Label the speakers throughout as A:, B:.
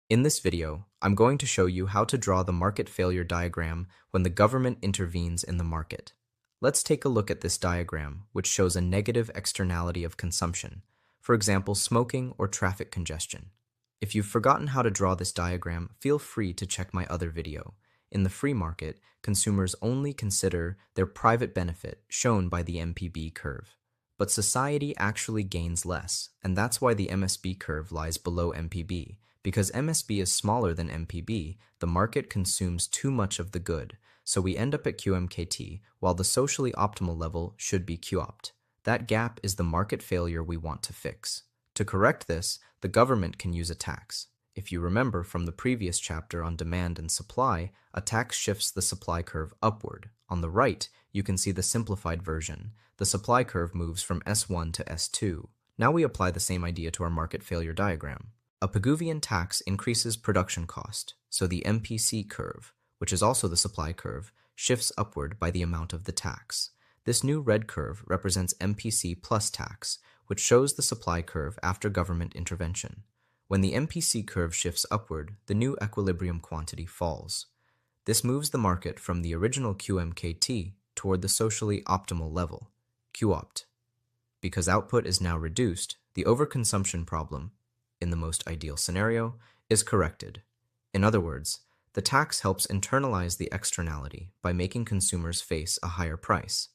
A: In this video, I'm going to show you how to draw the market failure diagram when the government intervenes in the market. Let's take a look at this diagram, which shows a negative externality of consumption, for example, smoking or traffic congestion. If you've forgotten how to draw this diagram, feel free to check my other video. In the free market, consumers only consider their private benefit, shown by the MPB curve. But society actually gains less, and that's why the MSB curve lies below MPB. Because MSB is smaller than MPB, the market consumes too much of the good, so we end up at QMKT, while the socially optimal level should be QOPT. That gap is the market failure we want to fix. To correct this, the government can use a tax. If you remember from the previous chapter on demand and supply, a tax shifts the supply curve upward. On the right, you can see the simplified version. The supply curve moves from S1 to S2. Now we apply the same idea to our market failure diagram. A Pigouvian tax increases production cost, so the MPC curve, which is also the supply curve, shifts upward by the amount of the tax. This new red curve represents MPC plus tax, which shows the supply curve after government intervention. When the MPC curve shifts upward, the new equilibrium quantity falls. This moves the market from the original QMKT toward the socially optimal level, QOPT. Because output is now reduced, the overconsumption problem, in the most ideal scenario, is corrected. In other words, the tax helps internalize the externality by making consumers face a higher price.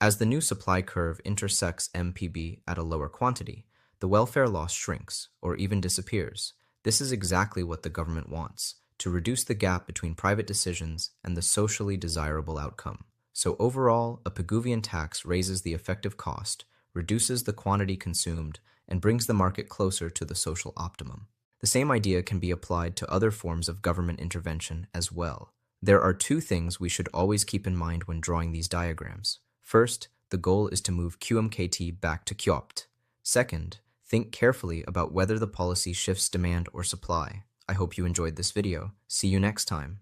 A: As the new supply curve intersects MPB at a lower quantity, the welfare loss shrinks, or even disappears. This is exactly what the government wants, to reduce the gap between private decisions and the socially desirable outcome. So overall, a Pigouvian tax raises the effective cost, reduces the quantity consumed, and brings the market closer to the social optimum. The same idea can be applied to other forms of government intervention as well. There are two things we should always keep in mind when drawing these diagrams. First, the goal is to move QMKT back to QOPT. Second, think carefully about whether the policy shifts demand or supply. I hope you enjoyed this video. See you next time.